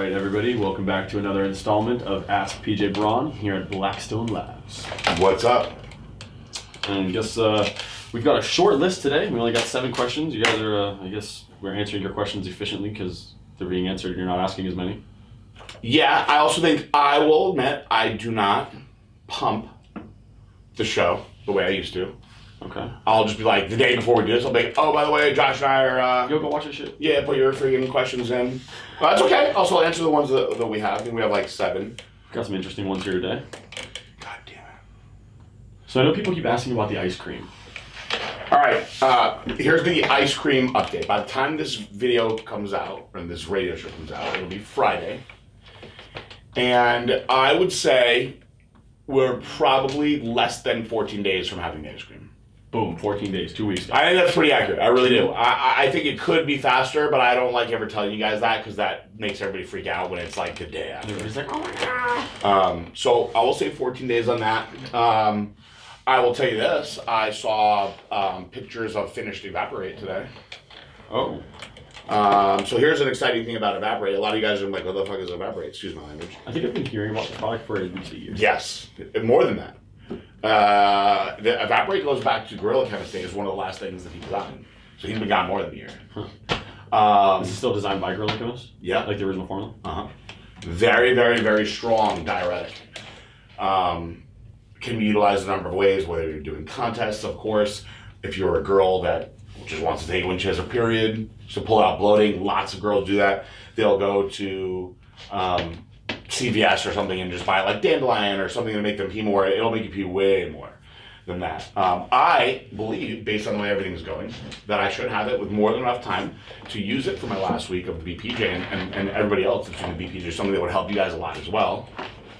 Alright everybody, welcome back to another installment of Ask PJ Braun here at Blackstone Labs. What's up? And I guess we've got a short list today. We only got 7 questions. You guys are, I guess we're answering your questions efficiently because they're being answered and you're not asking as many. Yeah, I also think, I will admit, I do not pump the show the way I used to. Okay. I'll just be like, the day before we do this, I'll be like, oh, by the way, Josh and I are... Yo, go watch this shit. Yeah, put your freaking questions in. That's okay. Also, I'll answer the ones that we have. I think we have like 7. We've got some interesting ones here today. God damn it. So I know people keep asking about the ice cream. All right, here's the ice cream update. By the time this video comes out, or this radio show comes out, it'll be Friday. And I would say we're probably less than 14 days from having the ice cream. Boom, 14 days, 2 weeks. I think that's pretty accurate. I really do. I think it could be faster, but I don't like ever telling you guys that because that makes everybody freak out when it's like the day after. Everybody's like, oh my God. So I will say 14 days on that. I will tell you this. I saw pictures of finished Evaporate today. Oh. So here's an exciting thing about Evaporate. A lot of you guys are like, what the fuck is Evaporate? Excuse my language. I think I've been hearing about the product for at least a year. Yes, more than that. The Evaporate goes back to Gorilla Chemistry as one of the last things that he designed. So he's been gone more than a year. Huh. Is it still designed by Gorilla Chemist? Yeah. Like the original formula? Uh-huh. Very, very, very strong diuretic. Can be utilized a number of ways, whether you're doing contests, of course. If you're a girl that just wants to take it when she has her period, to pull out bloating, lots of girls do that. They'll go to CVS or something and just buy like dandelion or something to make them pee more. It'll make you pee way more than that. I believe, based on the way everything's going, that I should have it with more than enough time to use it for my last week of the BPJ and everybody else that's doing the BPJ, something that would help you guys a lot as well.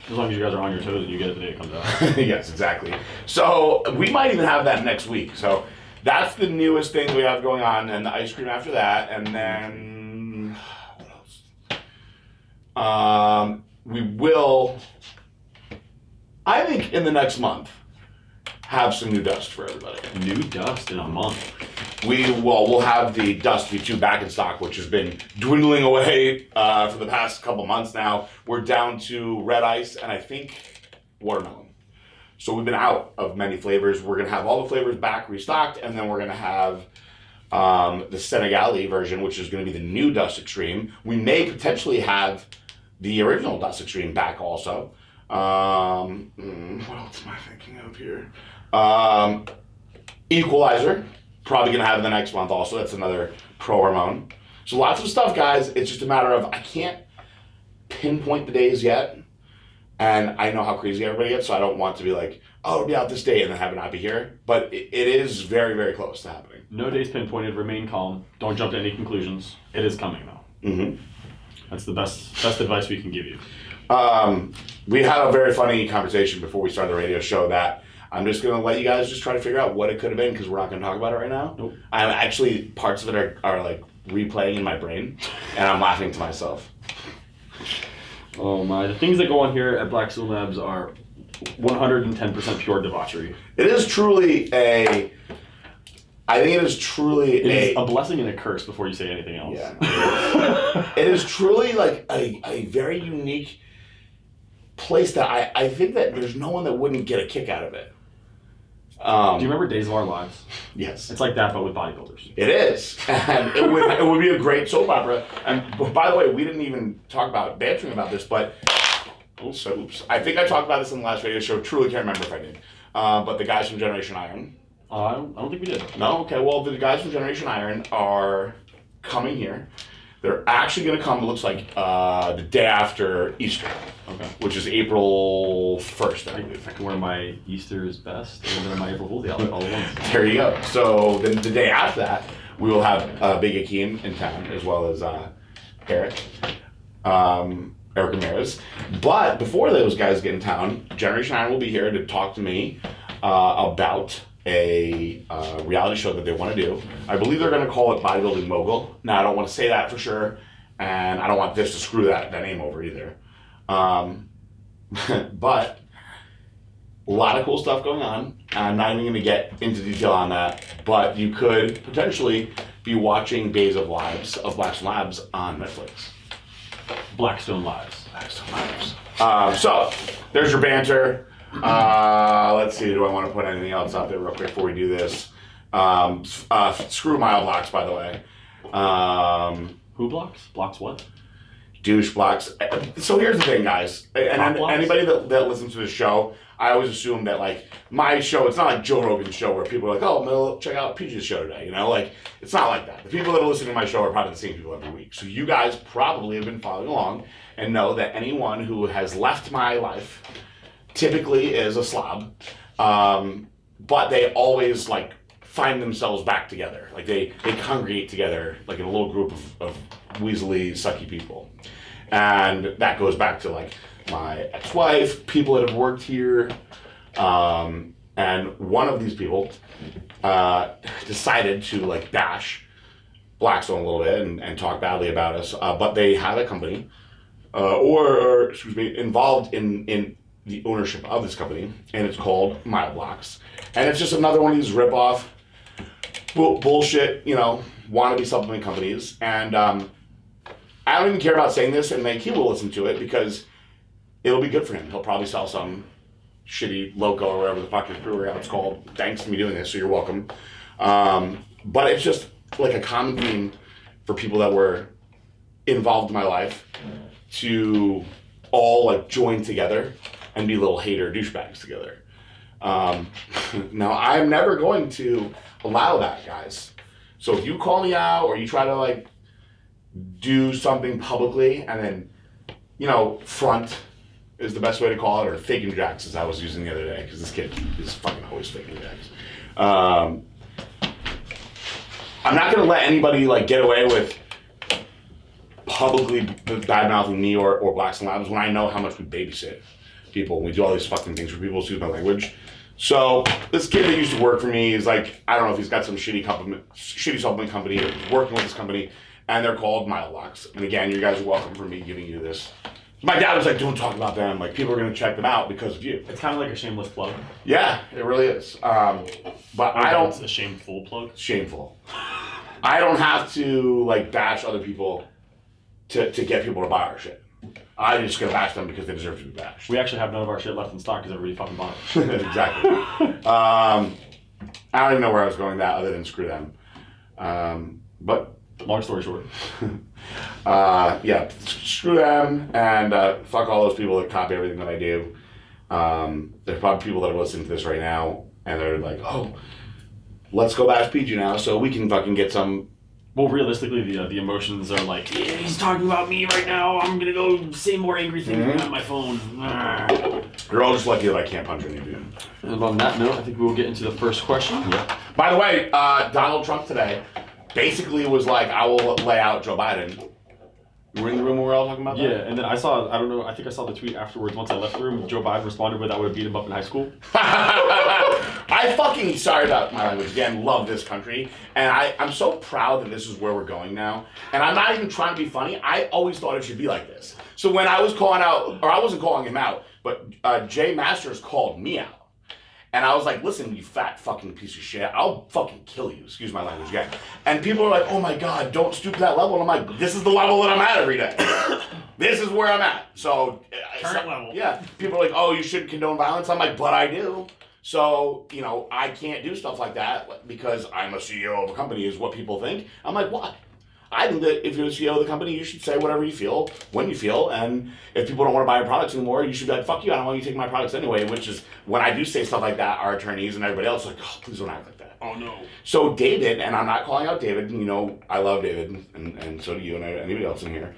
As long as you guys are on your toes and you get it the day it comes out. Yes, exactly. So we might even have that next week. So that's the newest thing we have going on, and the ice cream after that, and then what else? We will, I think, in the next month, have some new dust for everybody. New dust in a month. We'll have the Dust V2 back in stock, which has been dwindling away for the past couple months now. We're down to red ice and I think watermelon. So we've been out of many flavors. We're going to have all the flavors back restocked, and then we're going to have the Senegali version, which is going to be the new Dust Extreme. We may potentially have the original Dust Extreme back also. What else am I thinking of here? Equalizer. Probably going to have the next month also. That's another pro hormone. So lots of stuff, guys. It's just a matter of, I can't pinpoint the days yet. And I know how crazy everybody gets, so I don't want to be like, oh, it'll be out this day and then have it not be here. But it is very, very close to happening. No days pinpointed. Remain calm. Don't jump to any conclusions. It is coming, though. Mm-hmm. That's the best advice we can give you. We had a very funny conversation before we started the radio show that I'm just going to let you guys just try to figure out what it could have been, because we're not going to talk about it right now. Nope. I'm actually, parts of it are like replaying in my brain, and I'm laughing to myself. Oh my, the things that go on here at Blackstone Labs are 110% pure debauchery. It is truly I think it is truly It is a blessing and a curse before you say anything else. Yeah. It is truly like a very unique place that I think that there's no one that wouldn't get a kick out of it. Do you remember Days of Our Lives? Yes. It's like that, but with bodybuilders. It is. And it would be a great soap opera. And by the way, we didn't even talk about bantering about this, but oops. I think I talked about this in the last radio show. Truly can't remember if I did. But the guys from Generation Iron. I don't think we did. No? Okay, well, the guys from Generation Iron are coming here. They're actually going to come, it looks like, the day after Easter. Okay. Which is April 1st, I believe. I can wear my Easter's best and then my April Fool's outfit all at once. There you go. So then the day after that, we will have Big Akeem in town, as well as Eric Ramirez. But before those guys get in town, Generation Iron will be here to talk to me about a reality show that they want to do. I believe they're going to call it Bodybuilding Mogul. Now, I don't want to say that for sure, and I don't want this to screw that name over either. But a lot of cool stuff going on. I'm not even going to get into detail on that, but you could potentially be watching Days of Lives of Blackstone Labs on Netflix. Blackstone Labs. Blackstone Labs. So, there's your banter. Let's see, do I want to put anything else out there real quick before we do this? Screw mile blocks, by the way. Who blocks? Blocks what? Douche blocks. So here's the thing, guys. And anybody that listens to the show, I always assume that, like, my show, it's not like Joe Rogan's show where people are like, oh, Mel, check out PJ's show today. You know, like, it's not like that. The people that are listening to my show are probably the same people every week. So you guys probably have been following along and know that anyone who has left my life typically is a slob. But they always, like, find themselves back together. Like, they congregate together, like, in a little group of weaselly, sucky people. And that goes back to, like, my ex-wife, people that have worked here, and one of these people decided to, like, bash Blackstone a little bit and talk badly about us, but they had a company, or excuse me, involved in the ownership of this company, and it's called Mile Blocks, and it's just another one of these rip-off bullshit, you know, wannabe supplement companies, and I don't even care about saying this, and like, he will listen to it because it'll be good for him. He'll probably sell some shitty Loco or whatever the fuck his pre-workout's called. Thanks to me doing this, so you're welcome. But it's just like a common theme for people that were involved in my life to all, like, join together and be little hater douchebags together. Now, I'm never going to allow that, guys. So if you call me out or you try to, like, do something publicly and then, you know, front is the best way to call it, or faking jacks as I was using the other day, because this kid is fucking always faking jacks. I'm not going to let anybody, like, get away with publicly bad-mouthing me or Blackstone Labs when I know how much we babysit people. We do all these fucking things for people, excuse my language. So this kid that used to work for me is like, I don't know if he's got some shitty supplement company or working with this company, and they're called Mile Blocks. And again, you guys are welcome for me giving you this. My dad was like, don't talk about them. Like, people are going to check them out because of you. It's kind of like a shameless plug. Yeah, it really is. But I don't... It's a shameful plug? Shameful. I don't have to, like, bash other people to get people to buy our shit. I'm just going to bash them because they deserve to be bashed. We actually have none of our shit left in stock because everybody fucking bought it. Exactly. I don't even know where I was going with that other than screw them. But... Long story short. Yeah, screw them and fuck all those people that copy everything that I do. There's probably people that are listening to this right now and they're like, oh, let's go bash PG now so we can fucking get some. Well, realistically, the emotions are like, yeah, he's talking about me right now. I'm going to go say more angry things on my phone. You're all just lucky that I can't punch any of you. And on that note, I think we will get into the first question. Yeah. By the way, Donald Trump today basically was like, I will lay out Joe Biden. You were in the room when we were all talking about that? Yeah, and then I think I saw the tweet afterwards once I left the room. Joe Biden responded with, I would have beat him up in high school. I fucking, sorry about my language again, love this country. And I'm so proud that this is where we're going now. And I'm not even trying to be funny. I always thought it should be like this. So when I was calling out, or I wasn't calling him out, but Jay Masters called me out. And I was like, listen, you fat fucking piece of shit, I'll fucking kill you, excuse my language again. And people are like, oh my God, don't stoop to that level. And I'm like, this is the level that I'm at every day. This is where I'm at. So, current level. Yeah, people are like, oh, you shouldn't condone violence. I'm like, but I do. So, you know, I can't do stuff like that because I'm a CEO of a company is what people think. I'm like, what? I think that if you're the CEO of the company, you should say whatever you feel, when you feel, and if people don't want to buy your products anymore, you should be like, fuck you, I don't want you to take my products anyway, which is, when I do say stuff like that, our attorneys and everybody else are like, oh, please don't act like that. Oh, no. So David, and I'm not calling out David, and you know, I love David, and so do you and anybody else in here,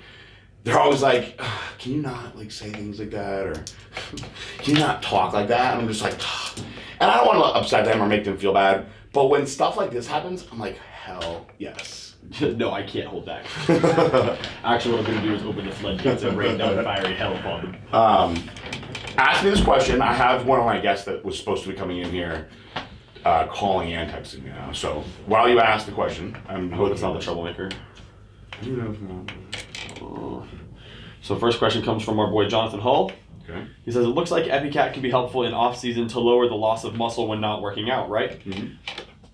they're always like, can you not, like, say things like that, or can you not talk like that? And I'm just like, and I don't want to upset them or make them feel bad, but when stuff like this happens, I'm like, hell yes. No, I can't hold back. Actually, what I'm going to do is open the floodgates and rain down fiery hell upon them. Ask me this question. I have one of my guests that was supposed to be coming in here calling and texting me now. So while you ask the question, I hope it's not the troublemaker. So first question comes from our boy Jonathan Hull. Okay. He says, it looks like Epicat can be helpful in off-season to lower the loss of muscle when not working out, right? Mm-hmm.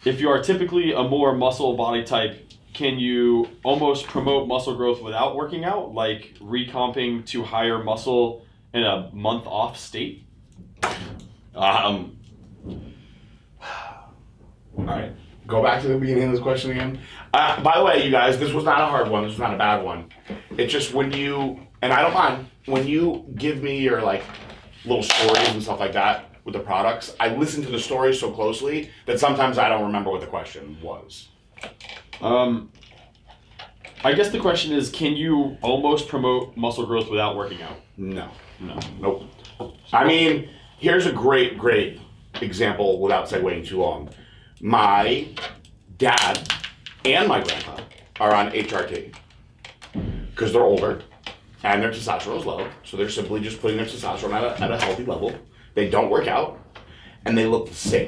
If you are typically a more muscle body type, can you almost promote muscle growth without working out, like recomping to higher muscle in a month off state? All right. Go back to the beginning of this question again. By the way, you guys, this was not a hard one. This was not a bad one. It's just when you, and I don't mind, when you give me your like little stories and stuff like that with the products, I listen to the stories so closely that sometimes I don't remember what the question was. I guess the question is, can you almost promote muscle growth without working out? No. No. Nope. I mean, here's a great example without segueing too long. My dad and my grandpa are on HRT because they're older and their testosterone is low, so they're simply just putting their testosterone at a healthy level. They don't work out, and they look the same.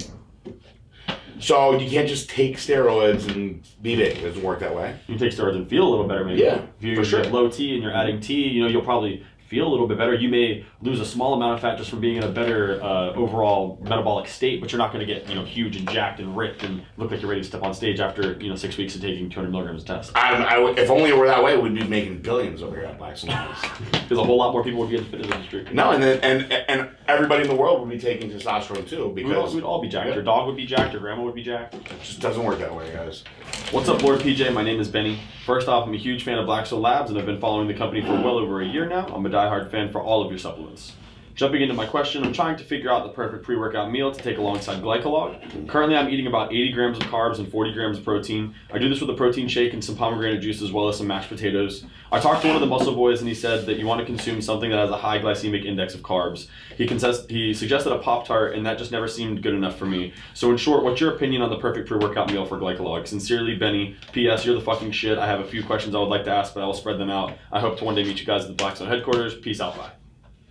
So you can't just take steroids and be big. It doesn't work that way. You can take steroids and feel a little better, maybe. Yeah, if you're for sure. low T and you're adding T, you'll probably feel a little bit better. You may lose a small amount of fat just from being in a better overall metabolic state, but you're not going to get huge and jacked and ripped and look like you're ready to step on stage after 6 weeks of taking 200 milligrams of test. If only it were that way, we'd be making billions over here at Blackstone Labs. Because a whole lot more people would be in the fitness industry. No, and everybody in the world would be taking testosterone too, because we'd all be jacked. Your dog would be jacked. Your grandma would be jacked. It just doesn't work that way, guys. What's up, Lord PJ? My name is Benny. First off, I'm a huge fan of Blackstone Labs, and I've been following the company for well over a year now. I'm a diehard fan for all of your supplements. Jumping into my question, I'm trying to figure out the perfect pre-workout meal to take alongside Glycolog. Currently, I'm eating about 80 grams of carbs and 40 grams of protein. I do this with a protein shake and some pomegranate juice as well as some mashed potatoes. I talked to one of the muscle boys and he said that you want to consume something that has a high glycemic index of carbs. He suggested a Pop-Tart, and that just never seemed good enough for me. So in short, what's your opinion on the perfect pre-workout meal for Glycolog? Sincerely, Benny. P.S. You're the fucking shit. I have a few questions I would like to ask, but I will spread them out. I hope to one day meet you guys at the Blackstone headquarters. Peace out, bye.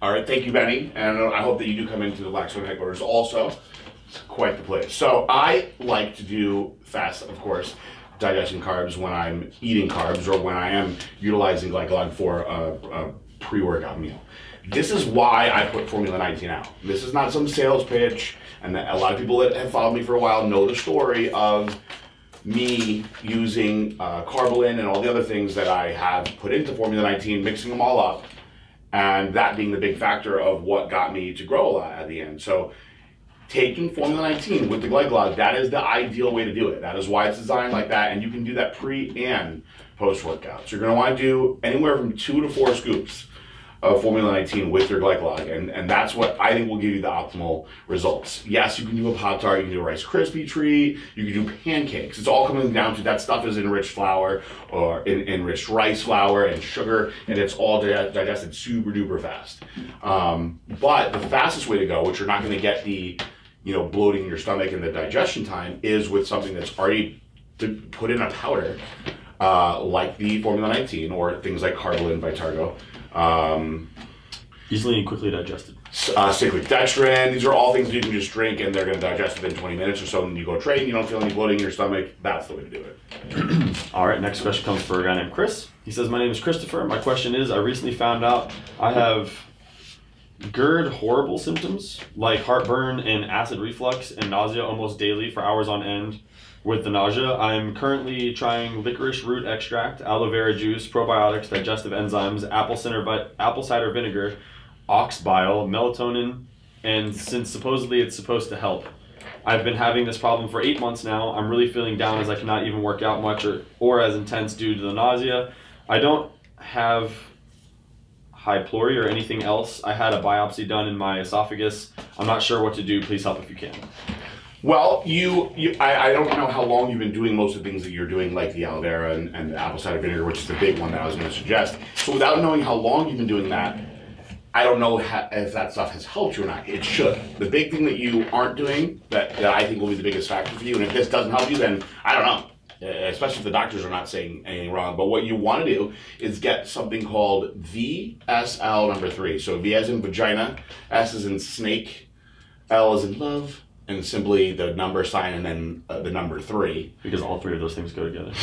All right, thank you, Benny, and I hope that you do come into the Blackstone headquarters also. It's quite the place. So I like to do fast, of course, digesting carbs when I'm eating carbs or when I am utilizing Glycolog for a pre-workout meal. This is why I put Formula 19 out. This is not some sales pitch, and a lot of people that have followed me for a while know the story of me using Carbolin and all the other things that I have put into Formula 19, mixing them all up, and that being the big factor of what got me to grow a lot at the end. So taking Formula 19 with the Glycolog, that is the ideal way to do it. That is why it's designed like that, and you can do that pre and post-workout. So you're gonna wanna do anywhere from 2 to 4 scoops of Formula 19 with your Glycolog, and that's what I think will give you the optimal results. Yes, you can do a Pop-Tart, you can do a Rice Krispie treat, you can do pancakes. It's all coming down to that stuff is enriched flour or enriched rice flour and sugar, and it's all digested super duper fast. But the fastest way to go, which you're not gonna get the bloating in your stomach and the digestion time, is with something that's already put in a powder, like the Formula 19 or things like Carbolin Vitargo. Easily and quickly digested. Cyclodextrin, these are all things you can just drink and they're going to digest within 20 minutes or so. When you go train, you don't feel any bloating in your stomach. That's the way to do it. All right, next question comes for a guy named Chris. He says, my name is Christopher. My question is, I recently found out I have GERD horrible symptoms like heartburn and acid reflux and nausea almost daily for hours on end. With the nausea, I'm currently trying licorice root extract, aloe vera juice, probiotics, digestive enzymes, apple cider vinegar, ox bile, melatonin, and since supposedly it's supposed to help. I've been having this problem for 8 months now. I'm really feeling down as I cannot even work out much or as intense due to the nausea. I don't have high pylori or anything else. I had a biopsy done in my esophagus. I'm not sure what to do. Please help if you can. Well, I don't know how long you've been doing most of the things that you're doing, like the aloe vera and the apple cider vinegar, which is the big one that I was going to suggest. So without knowing how long you've been doing that, I don't know if that stuff has helped you or not. It should. The big thing that you aren't doing that I think will be the biggest factor for you, and if this doesn't help you, then I don't know. Especially if the doctors are not saying anything wrong. But what you want to do is get something called VSL number 3. So V as in vagina, S as in snake, L as in love, and simply the number sign and then the number 3. Because all 3 of those things go together.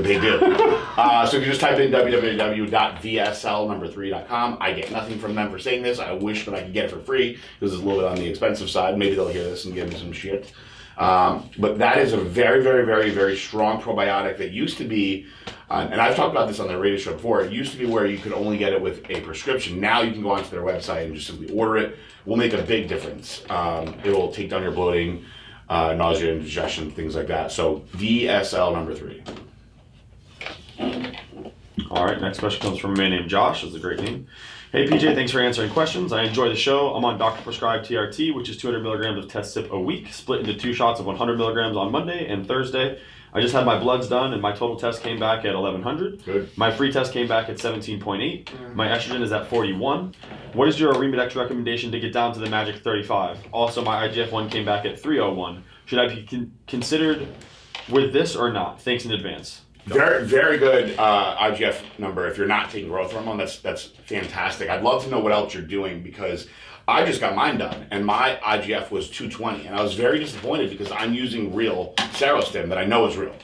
They do. So if you just type in www.vslnumber3.com, I get nothing from them for saying this. I wish that I could get it for free because it's a little bit on the expensive side. Maybe they'll hear this and give me some shit. But that is a very, very, very, very strong probiotic that used to be, and I've talked about this on the radio show before, it used to be where you could only get it with a prescription. Now you can go onto their website and just simply order it. Will make a big difference. It will take down your bloating, nausea, indigestion, things like that. So VSL number 3. All right, next question comes from a man named Josh. That's a great name. Hey, PJ, thanks for answering questions. I enjoy the show. I'm on doctor-prescribed TRT, which is 200 milligrams of test sip a week, split into 2 shots of 100 milligrams on Monday and Thursday. I just had my bloods done, and my total test came back at 1,100. Good. My free test came back at 17.8. My estrogen is at 41. What is your Arimidex recommendation to get down to the magic 35? Also, my IGF-1 came back at 301. Should I be considered with this or not? Thanks in advance. Very, very good IGF number. If you're not taking growth hormone, that's fantastic. I'd love to know what else you're doing, because I just got mine done and my IGF was 220, and I was very disappointed because I'm using real Serostim that I know is real.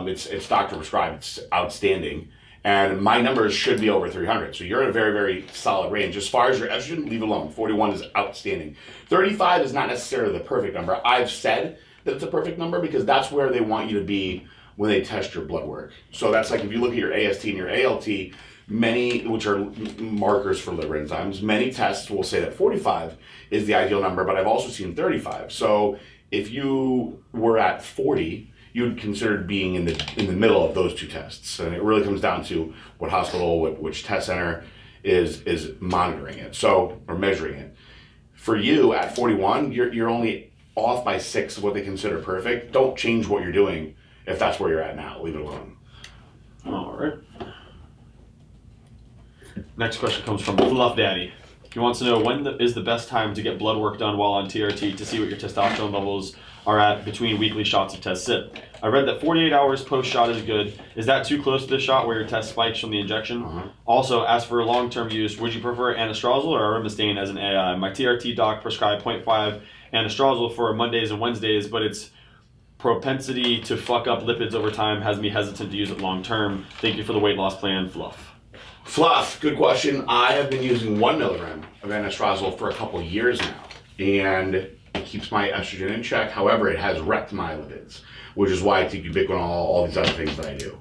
It's doctor prescribed. It's outstanding, and my numbers should be over 300. So you're in a very, very solid range. As far as your estrogen, leave it alone. 41 is outstanding. 35 is not necessarily the perfect number. I've said that it's a perfect number because that's where they want you to be when they test your blood work. So that's like if you look at your AST and your ALT, many, which are markers for liver enzymes, many tests will say that 45 is the ideal number, but I've also seen 35. So if you were at 40, you'd consider being in the middle of those 2 tests. And it really comes down to what hospital, which test center is monitoring it, so, or measuring it. For you at 41, you're only off by 6 of what they consider perfect. Don't change what you're doing if that's where you're at now. Leave it alone. All right. Next question comes from Fluff Daddy. He wants to know when is the best time to get blood work done while on TRT to see what your testosterone levels are at between weekly shots of test sip. I read that 48 hours post-shot is good. Is that too close to the shot where your test spikes from the injection? Also, as for long-term use, would you prefer anastrozole or arimistane as an AI? My TRT doc prescribed 0.5 anastrozole for Mondays and Wednesdays, but its propensity to fuck up lipids over time has me hesitant to use it long-term. Thank you for the weight loss plan, Fluff. Fluff, good question. I have been using 1 milligram of anastrozole for a couple of years now, and it keeps my estrogen in check. However, it has wrecked my lipids, which is why I take ubiquinol, all these other things that I do.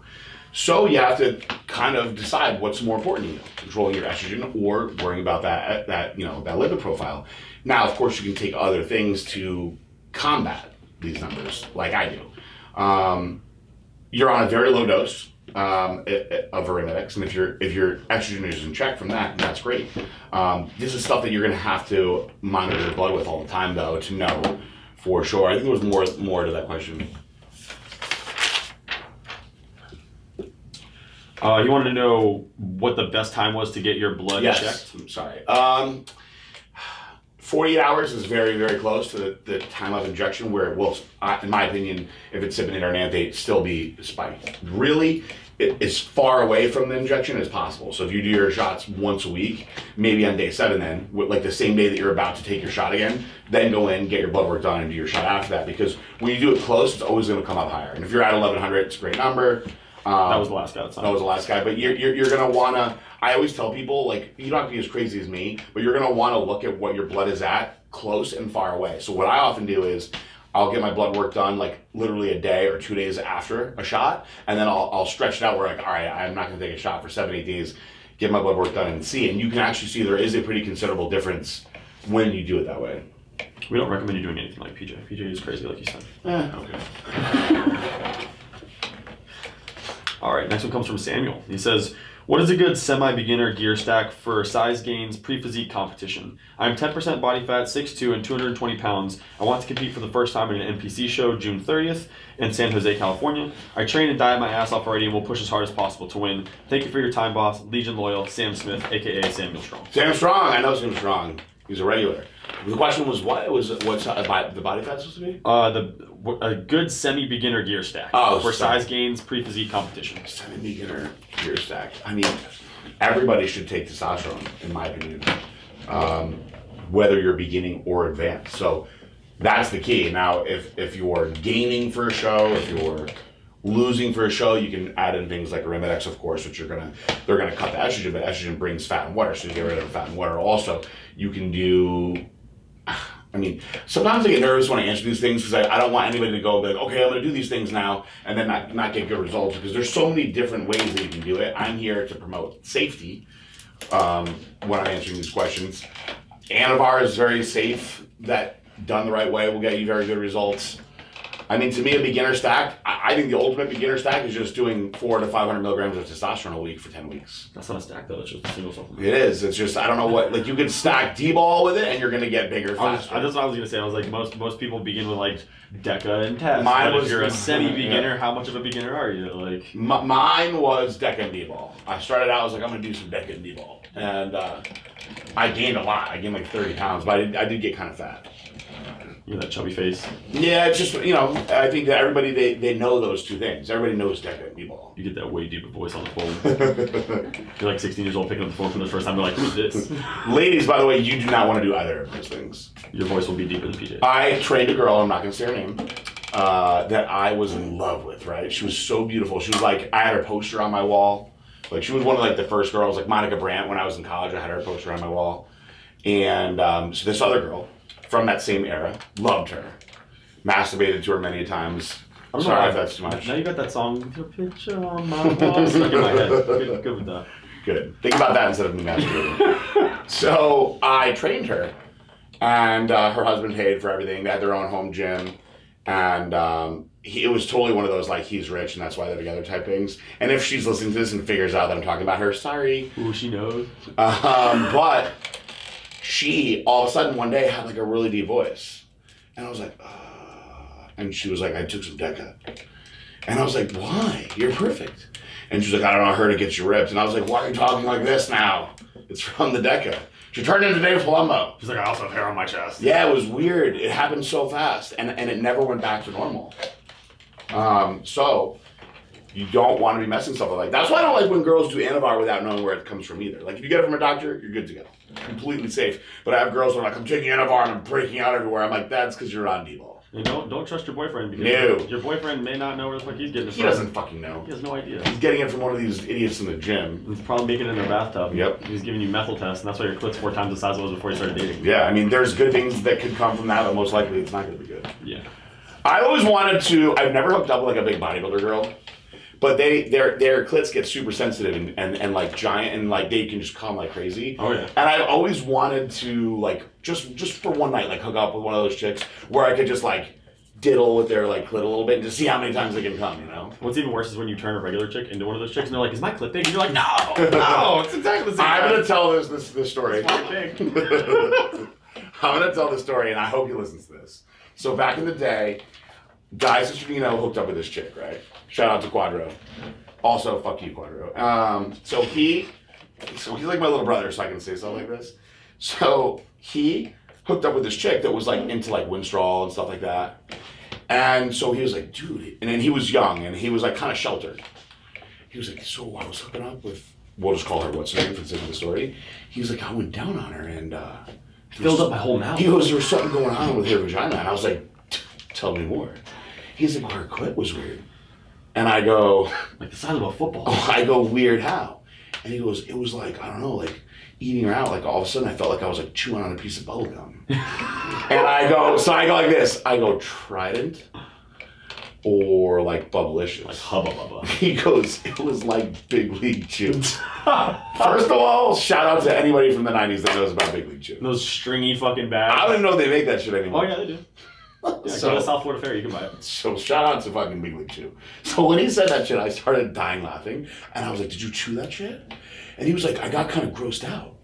So you have to kind of decide what's more important to you, controlling your estrogen or worrying about that lipid profile. Now, of course, you can take other things to combat these numbers, like I do. You're on a very low dose of Arimidex, and if your estrogen is in check from that, that's great. This is stuff that you're going to have to monitor your blood with all the time, though, to know for sure. I think there was more to that question. He wanted to know what the best time was to get your blood checked. I'm sorry. 48 hours is very, very close to the time of injection, where it will, in my opinion, if it's cypionate or nanthate, still be spiked. Really, as far away from the injection as possible. So if you do your shots once a week, maybe on day 7 then, like the same day that you're about to take your shot again, then go in, get your blood work done, and do your shot after that. Because when you do it close, it's always going to come up higher. And if you're at 1,100, it's a great number. That was the last guy. That was the last guy. But you're going to want to, I always tell people, like, you don't have to be as crazy as me, but you're going to want to look at what your blood is at close and far away. So what I often do is I'll get my blood work done like literally a day or 2 days after a shot, and then I'll stretch it out where, like, all right, I'm not going to take a shot for 7, 8 days, get my blood work done and see. And you can actually see there is a pretty considerable difference when you do it that way. We don't recommend you doing anything like PJ. PJ is crazy, like you said. Okay. All right, next one comes from Samuel. He says, what is a good semi-beginner gear stack for size gains pre-physique competition? I'm 10% body fat, 6'2", and 220 pounds. I want to compete for the first time at an NPC show June 30th in San Jose, California. I train and diet my ass off already and will push as hard as possible to win. Thank you for your time, boss. Legion Loyal, Sam Smith, a.k.a. Samuel Strong. Sam Strong. I know Sam Strong. He's a regular. The question was what? It was what's the body fat supposed to be? A good semi-beginner gear stack for size gains pre-physique competition. Semi-beginner gear stack. I mean, everybody should take testosterone, in my opinion, whether you're beginning or advanced. So that's the key. Now, if you're gaining for a show, if you're losing for a show, you can add in things like Arimidex, of course, which they're gonna cut the estrogen, but estrogen brings fat and water, so you get rid of the fat and water. Also, you can do I mean, sometimes I get nervous when I answer these things because I don't want anybody to go and be like, okay, I'm going to do these things now, and then not get good results, because there's so many different ways that you can do it. I'm here to promote safety when I'm answering these questions. Anavar is very safe. That done the right way will get you very good results. I mean, to me, a beginner stack, I think the ultimate beginner stack is just doing 400 to 500 milligrams of testosterone a week for 10 weeks. That's not a stack, though. It's just a single supplement. It is. It's just, I don't know what, like, you could stack D-ball with it and you're going to get bigger faster. That's what I was going to say. I was like, most people begin with, like, Deca and Test. Mine but if you're a semi-beginner, how much of a beginner are you? Like, mine was Deca and D-ball. I started out, I was like, I'm going to do some Deca and D-ball. And I gained a lot. I gained like 30 pounds, but I did get kind of fat. You know, that chubby face. Yeah, it's just, you know, I think that everybody, they know those two things. Everybody knows Deca and D-ball. You get that way deeper voice on the phone. You're like 16 years old picking up the phone for the first time. You're like, who's this? Ladies, by the way, you do not want to do either of those things. Your voice will be deeper than PJ. I trained a girl, I'm not going to say her name, that I was in love with, right? She was so beautiful. She was like, I had her poster on my wall. Like, she was one of like the first girls, like Monica Brandt. When I was in college, I had her poster on my wall. And so this other girl from that same era loved her. Masturbated to her many times. Sorry if that's too much. Now you got that song, Your Picture on My Wall, stuck in my head. Good with that. Good. Think about that instead of me masturbating. So I trained her, and her husband paid for everything. They had their own home gym, and it was totally one of those, like, he's rich and that's why they're together type things. And if she's listening to this and figures out that I'm talking about her, sorry. Ooh, she knows. But she, all of a sudden, one day had, like, a really deep voice. And I was like, and she was like, I took some Deca. And I was like, why? You're perfect. And she's like, I don't know, I heard it gets your ribs. And I was like, why are you talking like this now? It's from the Deca. She turned into Dave Palumbo. She's like, I also have hair on my chest. Yeah, it was weird. It happened so fast. And it never went back to normal. So you don't want to be messing stuff like that. That's why I don't like when girls do Anavar without knowing where it comes from either. Like, if you get it from a doctor, you're good to go. Completely safe. But I have girls that are like, I'm taking Anavar and I'm breaking out everywhere. I'm like, that's because you're on D-ball. And don't trust your boyfriend, because No. Your boyfriend may not know where the fuck he's getting it from. He doesn't fucking know. He has no idea. He's getting it from one of these idiots in the gym. He's probably making it in their bathtub. Yep. He's giving you methyl tests, and that's why your clit's 4 times the size it was before you started dating. Yeah, I mean, there's good things that could come from that, but most likely it's not going to be good. Yeah. I always wanted to, I've never hooked up with like a big bodybuilder girl, but their clits get super sensitive and like giant, and like they can just come like crazy. Oh yeah. And I've always wanted to, like, just for one night, like, hook up with one of those chicks where I could just like diddle with their like clit a little bit and just see how many times they can come, you know? What's even worse is when you turn a regular chick into one of those chicks and they're like, is my clit big? And you're like, no, it's exactly the same. I'm going to tell this story. It's big. I'm going to tell this story, and I hope he listens to this. So back in the day, Guy Cisternino hooked up with this chick, right? Shout out to Quadro. Also, fuck you, Quadro. So he's like my little brother, so I can say something like this. So he hooked up with this chick that was like into like Winstrol and stuff like that. And so he was like, dude, and then he was young and he was like kind of sheltered. He was like, so I was hooking up with, we'll just call her what's her name for the sake of the story. He was like, I went down on her and filled up my whole mouth. He goes, there was something going on with her vagina. And I was like, tell me more. He's like, well, her clit was weird. And I go, like the size of a football. Oh, I go, weird how? And he goes, it was like, I don't know, like eating her out. Like all of a sudden I felt like I was like chewing on a piece of bubble gum. And I go like this. I go, Trident or like Bubblicious? Like Hubba Bubba. He goes, it was like Big League Chew. First of all, shout out to anybody from the 90s that knows about Big League Chew. Those stringy fucking bags. I don't even know if they make that shit anymore. Oh yeah, they do. Yeah, So- go to South Florida Fair, you can buy it. So shout out to fucking Big League Chew. So when he said that shit, I started dying laughing. And I was like, did you chew that shit? And he was like, I got kind of grossed out.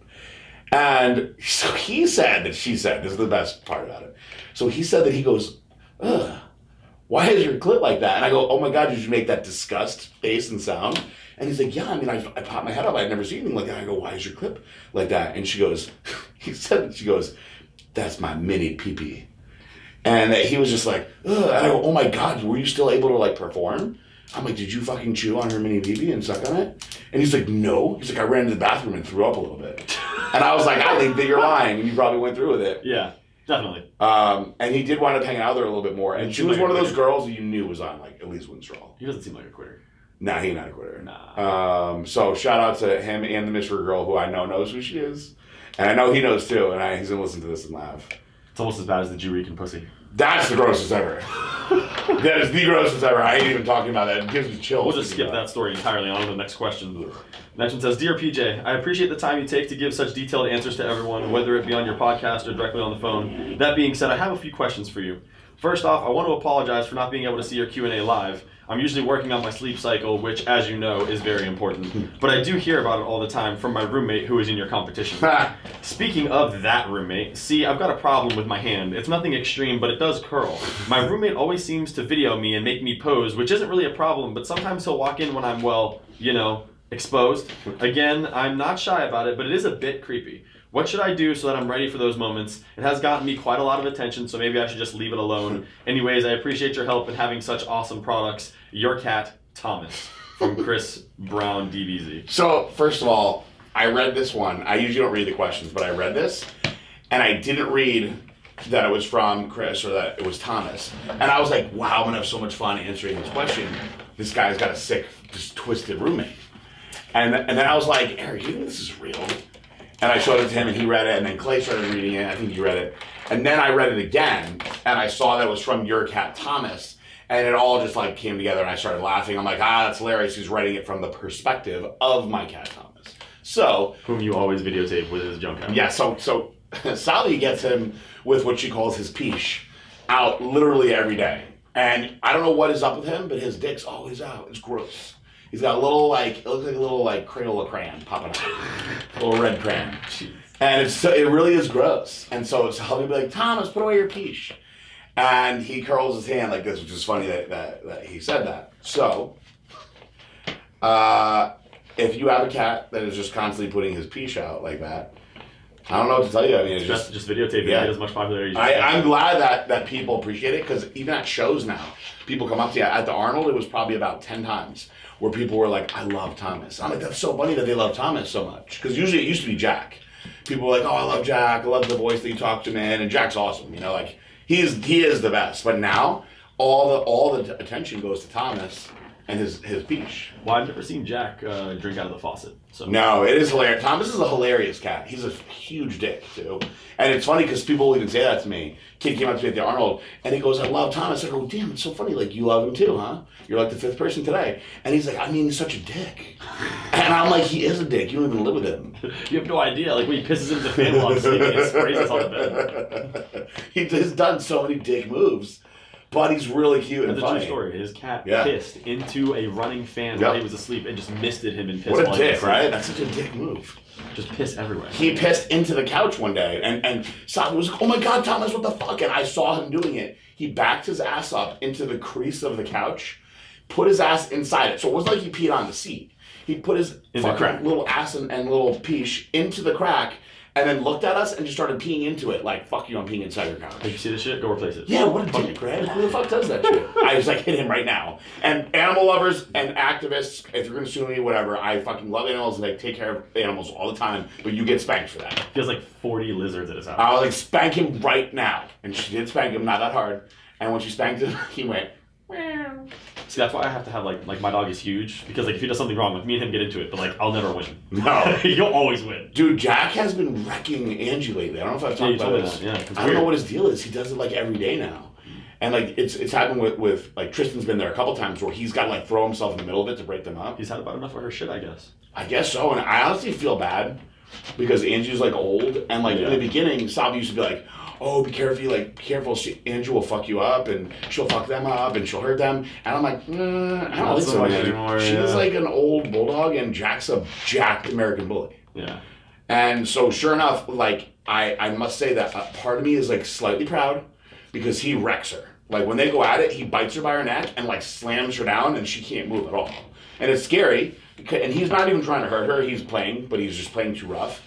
And so he said that she said, this is the best part about it. So he said that he goes, ugh, why is your clit like that? And I go, oh my God, did you make that disgust face and sound? And he's like, yeah, I mean, I popped my head up. I'd never seen anything like that. I go, why is your clit like that? And she goes, she goes, that's my mini pee-pee. And he was just like, ugh. And I go, oh my God, were you still able to like perform? I'm like, did you fucking chew on her mini pee-pee and suck on it? And he's like, no. He's like, I ran to the bathroom and threw up a little bit. And I was like, I think that you're lying. And you probably went through with it. Yeah, definitely. And he did wind up hanging out with her a little bit more. And she was one of those girls that you knew was on like at least Winstrol. He doesn't seem like a quitter. Nah, he's not a quitter. Nah. So shout out to him and the mystery girl who I know knows who she is. And I know he knows too. And he's going to listen to this and laugh. It's almost as bad as the Jew-Rican pussy. That's the grossest ever. That is the grossest ever. I ain't even talking about that. It gives me chills. We'll just skip that story entirely. On to the next question. Next one says, Dear PJ, I appreciate the time you take to give such detailed answers to everyone, whether it be on your podcast or directly on the phone. That being said, I have a few questions for you. First off, I want to apologize for not being able to see your Q&A live. I'm usually working on my sleep cycle, which, as you know, is very important. But I do hear about it all the time from my roommate who is in your competition. Speaking of that roommate, see, I've got a problem with my hand. It's nothing extreme, but it does curl. My roommate always seems to video me and make me pose, which isn't really a problem, but sometimes he'll walk in when I'm, well, you know, exposed. Again, I'm not shy about it, but it is a bit creepy. What should I do so that I'm ready for those moments? It has gotten me quite a lot of attention, so maybe I should just leave it alone. Anyways, I appreciate your help in having such awesome products. Your cat, Thomas, from Chris Braun, DBZ. So, first of all, I read this one. I usually don't read the questions, but I read this, and I didn't read that it was from Chris or that it was Thomas. And I was like, wow, I'm going to have so much fun answering this question. This guy's got a sick, just twisted roommate. And then I was like, Eric, you think this is real? And I showed it to him, and he read it, and then Clay started reading it. I think you read it. And then I read it again, and I saw that it was from your cat, Thomas, and it all just like came together, and I started laughing. I'm like, that's hilarious. He's writing it from the perspective of my cat, Thomas. So, whom you always videotape with his junk out. Yeah, so Sally gets him with what she calls his peach out literally every day. And I don't know what is up with him, but his dick's always out. It's gross. He's got a little, like, it looks like a little, like, Crayola crayon popping out. A little red crayon. And it really is gross. And so Sally will be like, Thomas, put away your peach. And he curls his hand like this, which is funny that he said that. So, if you have a cat that is just constantly putting his peach out like that, I don't know what to tell you. I mean, it's just videotape it. Get as much popularity as you can. I'm glad that people appreciate it, because even at shows now, people come up to you. At the Arnold, it was probably about 10 times where people were like, I love Thomas. I'm like, that's so funny that they love Thomas so much. Because usually it used to be Jack. People were like, oh, I love Jack. I love the voice that you talk to him in. And Jack's awesome. You know, like, he is the best. But now, all the attention goes to Thomas and his peach. Well, I've never seen Jack drink out of the faucet. So. No, it is hilarious. Thomas is a hilarious cat. He's a huge dick, too. And it's funny because people even say that to me. Kid came up to me at the Arnold, and he goes, I love Thomas. I go, damn, it's so funny. Like, you love him, too, huh? You're like the 5th person today. And he's like, I mean, he's such a dick. And I'm like, he is a dick. You don't even live with him. You have no idea. Like, when he pisses into the fan while I'm sleeping and sprays us on the bed. He's done so many dick moves. But he's really cute and funny. True story. His cat pissed into a running fan while he was asleep and just misted him in piss. What a dick, right? That's such a dick move. Just piss everywhere. He pissed into the couch one day, and Sally was like, oh my God, Thomas, what the fuck? And I saw him doing it. He backed his ass up into the crease of the couch, put his ass inside it. So it wasn't like he peed on the seat. He put his little ass and little peach into the crack, and then looked at us and just started peeing into it. Like, fuck you, I'm peeing inside your couch. Did you see this shit? Go replace it. Yeah, what a dick, right? Who the fuck does that shit? I was like, hit him right now. And animal lovers and activists, if you're gonna sue me, whatever, I fucking love animals and I take care of animals all the time, but you get spanked for that. He has like 40 lizards at his house. I was like, spank him right now. And she did spank him, not that hard. And when she spanked him, he went, meow. See, that's why I have to have, like my dog is huge, because, like, if he does something wrong, like, me and him get into it, but, like, I'll never win. No. You'll always win. Dude, Jack has been wrecking Angie lately. I don't know if I've talked about this. I don't know what his deal is. He does it, like, every day now. And, like, it's happened with, like, Tristan's been there a couple times where he's got to, like, throw himself in the middle of it to break them up. He's had about enough of her shit, I guess. I guess so. And I honestly feel bad because Angie's, like, old. And, like, in the beginning, Sabi used to be like, oh, be careful, Angie will fuck you up, and she'll fuck them up, and she'll hurt them. And I'm like, I don't think so much anymore. She's like an old bulldog, and Jack's a jacked American bully. Yeah. And so, sure enough, like, I must say that part of me is, like, slightly proud because he wrecks her. Like, when they go at it, he bites her by her neck and, like, slams her down, and she can't move at all. And it's scary, and he's not even trying to hurt her. He's playing, but he's just playing too rough.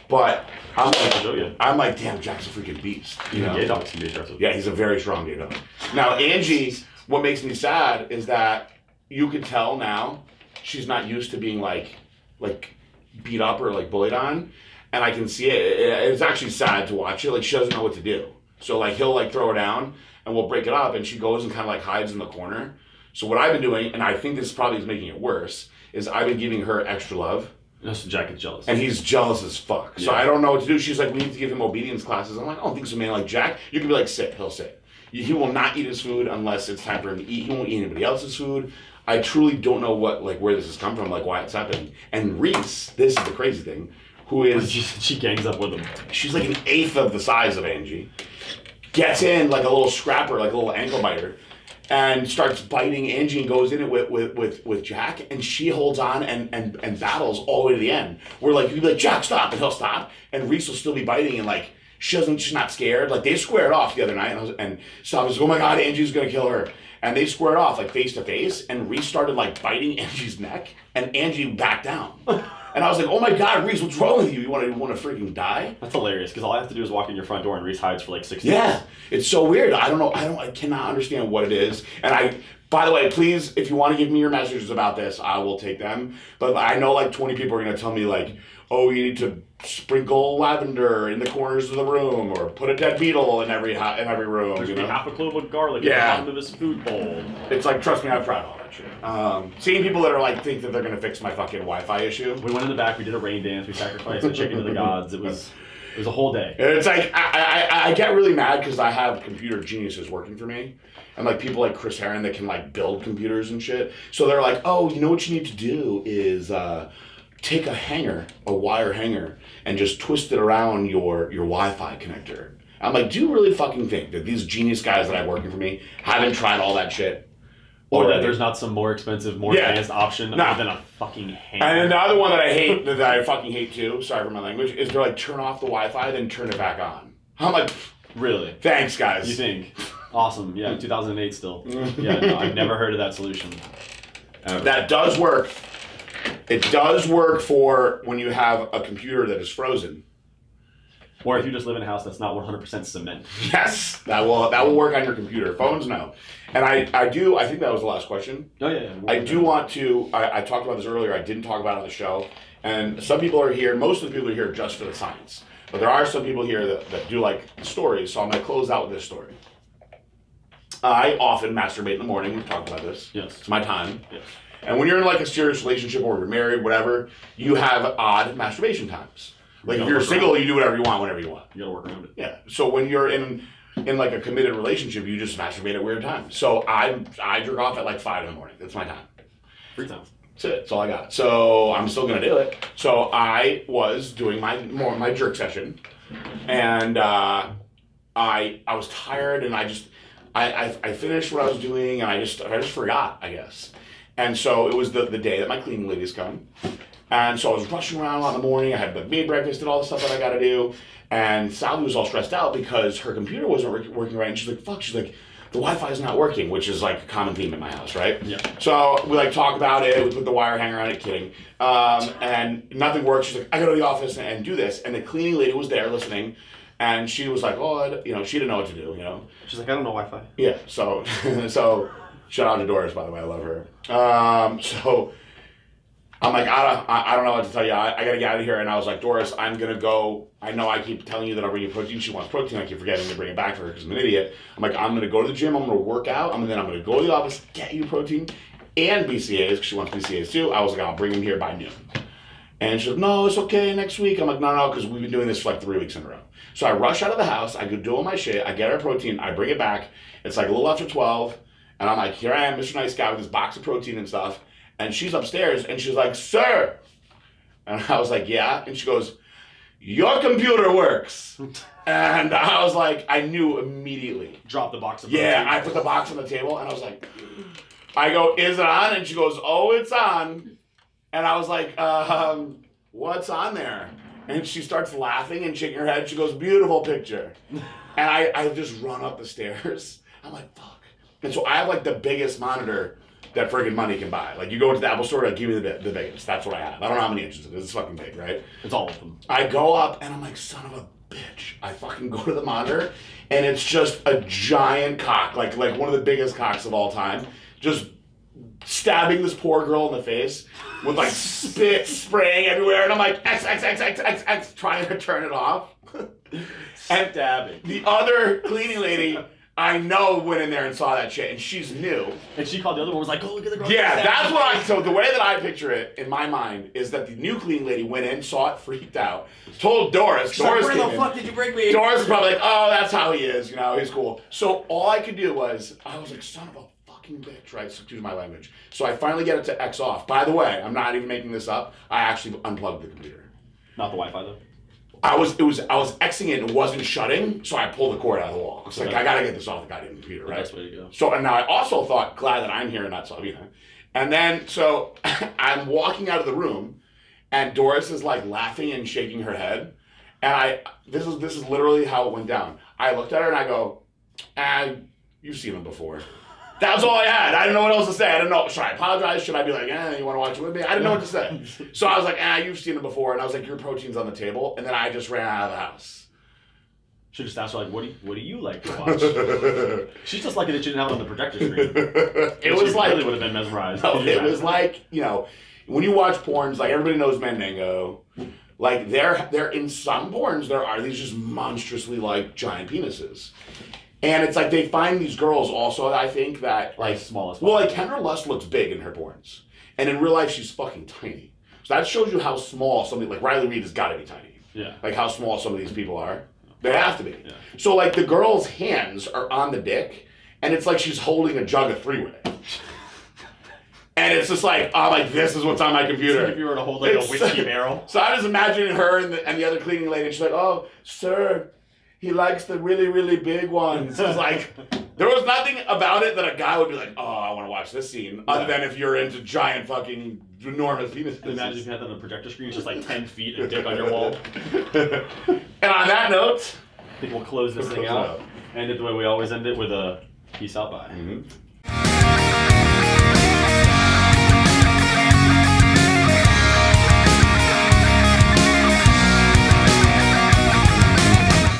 But I'm like, damn, Jack's a freaking beast. You know? Gay dogs can be aggressive. Yeah, he's a very strong gay dog. Now, Angie, what makes me sad is that you could tell now she's not used to being like beat up or like bullied on, and I can see it. It's actually sad to watch it. Like, she doesn't know what to do. So like he'll like throw her down, and we'll break it up, and she goes and kind of like hides in the corner. So what I've been doing, and I think this probably is making it worse, is I've been giving her extra love. So Jack is jealous. And he's jealous as fuck. So I don't know what to do. She's like, we need to give him obedience classes. I'm like, I don't think so, man. Like, Jack, you can be like, sit. He'll sit. He will not eat his food unless it's time for him to eat. He won't eat anybody else's food. I truly don't know where this has come from, like, why it's happening. And Reese, this is the crazy thing, who is... She gangs up with him. She's like an eighth of the size of Angie. Gets in like a little scrapper, like a little ankle biter, and starts biting Angie and goes in it with Jack, and she holds on and battles all the way to the end. Where like you'd be like, Jack, stop, and he'll stop, and Reese will still be biting, and like she's not scared. Like they squared off the other night, and Stav was like, oh my god, Angie's gonna kill her. And they squared off like face to face, and Reese started like biting Angie's neck, and Angie backed down. And I was like, oh my god, Reese, what's wrong with you? You want to freaking die? That's hilarious, because all I have to do is walk in your front door and Reese hides for like 6 days. Yeah, it's so weird. I don't know. I cannot understand what it is. And by the way, please, if you want to give me your messages about this, I will take them. But I know like 20 people are going to tell me like, oh, you need to sprinkle lavender in the corners of the room, or put a dead beetle in every room. There's half a clove of garlic in the bottom of his food bowl. It's like, trust me, I've tried all that shit. Seeing people that are like, think that they're going to fix my fucking Wi-Fi issue. We went in the back, we did a rain dance, we sacrificed a chicken to the gods. It was a whole day. It's like, I get really mad because I have computer geniuses working for me. And like people like Chris Herron that can like build computers and shit. So they're like, oh, you know what you need to do is take a wire hanger, and just twist it around your Wi-Fi connector. I'm like, do you really fucking think that these genius guys that have working for me haven't tried all that shit? Or that there's not some more expensive, more advanced option other than a fucking hanger. And then the other one that I hate, that I fucking hate too, sorry for my language, is they're like, turn off the Wi-Fi, then turn it back on. I'm like, really? Thanks, guys. You think? Awesome. Yeah, 2008 still. Yeah, no, I've never heard of that solution. Ever. That does work. It does work for when you have a computer that is frozen. Or if you just live in a house that's not 100% cement. Yes, that will work on your computer. Phones, no. And I think that was the last question. Oh, yeah. I do want to, I talked about this earlier, I didn't talk about it on the show. And some people are here, most of the people are here just for the science. But there are some people here that do like stories, so I'm going to close out with this story. I often masturbate in the morning. We've talked about this. Yes. It's my time. Yes. And when you're in like a serious relationship or you're married, whatever, you have odd masturbation times. Like if you're single, you do whatever you want, whenever you want. You gotta work around it. Yeah. So when you're in like a committed relationship, you just masturbate at weird times. So I jerk off at like 5 in the morning. That's my time. Free time. That's it. That's all I got. So I'm still gonna do it. So I was doing my jerk session, and I was tired, and I finished what I was doing, and I just forgot, I guess. And so it was the day that my cleaning ladies come. And so I was rushing around a lot in the morning. I had made breakfast and all the stuff that I got to do. And Sally was all stressed out because her computer wasn't working right. And she's like, fuck. She's like, the Wi-Fi is not working, which is like a common theme in my house, right? Yeah. So we like talk about it. We put the wire hanger on it, kidding. And nothing worked. She's like, I go to the office and do this. And the cleaning lady was there listening. And she was like, oh, she didn't know what to do, She's like, I don't know Wi-Fi. Yeah. So shout out to Doris, by the way. I love her. So I'm like, I don't know what to tell you. I got to get out of here. And I was like, Doris, I'm going to go. I know I keep telling you that I'll bring you protein. She wants protein. I keep forgetting to bring it back for her because I'm an idiot. I'm like, I'm going to go to the gym. I'm going to work out. And then I'm going to go to the office, get you protein and BCAAs because she wants BCAAs too. I was like, I'll bring them here by noon. And she's like, no, it's okay next week. I'm like, no, because we've been doing this for like 3 weeks in a row. So I rush out of the house. I go do all my shit. I get her protein. I bring it back. It's like a little after 12. And I'm like, here I am, Mr. Nice Guy with this box of protein and stuff. And she's upstairs and she's like, sir. And I was like, yeah. And she goes, your computer works. And I was like, I knew immediately. Drop the box of protein. Yeah, I put the box on the table and I was like, I go, is it on? And she goes, oh, it's on. And I was like, what's on there? And she starts laughing and shaking her head. She goes, beautiful picture. And I just run up the stairs. I'm like, fuck. And so I have like the biggest monitor that friggin' money can buy. Like you go to the Apple store, like give me the biggest. That's what I have. I don't know how many inches it is. It's fucking big, right? It's all of them. I go up and I'm like, son of a bitch. I fucking go to the monitor and it's just a giant cock. Like one of the biggest cocks of all time. Just stabbing this poor girl in the face with like spit spraying everywhere. And I'm like, X, trying to turn it off. And stabbing. The other cleaning lady, I know went in there and saw that shit, and she's new. And she called the other one, was like, "Oh, look at the girl." Yeah, that's what I. So the way that I picture it in my mind is that the new cleaning lady went in, saw it, freaked out, told Doris. Doris like, where the fuck did you break me? Doris was probably like, "Oh, that's how he is. You know, he's cool." So all I could do was, I was like, "Son of a fucking bitch," right? So excuse my language. So I finally get it to X off. By the way, I'm not even making this up. I actually unplugged the computer. Not the Wi-Fi though. I was Xing it and it wasn't shutting, so I pulled the cord out of the wall. It's like, I gotta get this off the goddamn computer, right? Best way to go. So, and now I also thought, glad that I'm here and not Salvina. And then, so I'm walking out of the room, and Doris is like laughing and shaking her head. And this is literally how it went down. I looked at her and I go, you've seen him before. That was all I had. I didn't know what else to say. I didn't know. Should I apologize? Should I be like, you want to watch it with me? I didn't know what to say. So I was like, you've seen it before. And I was like, your protein's on the table. And then I just ran out of the house. Should just ask her, like, what do you like to watch? She's just lucky that she didn't have it on the projector screen. It was like, really would have been mesmerized. No, it was like, when you watch porns, like everybody knows Mandingo. Like they're in some porns, there are these just monstrously like giant penises. And it's like they find these girls also, I think, that like small as well, like Kendra Lust looks big in her porns. And in real life she's fucking tiny. So that shows you how small somebody like Riley Reid has gotta be tiny. Yeah. Like how small some of these people are. They have to be. Yeah. So like the girl's hands are on the dick, and it's like she's holding a jug of three-way. And it's just like, this is what's on my computer. Like if you were to hold like a whiskey barrel. So I was imagining her and the other cleaning lady, and she's like, "Oh, sir, he likes the really, really big ones." It's like, there was nothing about it that a guy would be like, "Oh, I want to watch this scene," other than if you're into giant fucking enormous penises. Imagine if you had that on a projector screen, it's just like 10 feet and dick on your wall. And on that note, I think we'll close this thing out. End it the way we always end it, with a peace out, bye. Mm-hmm.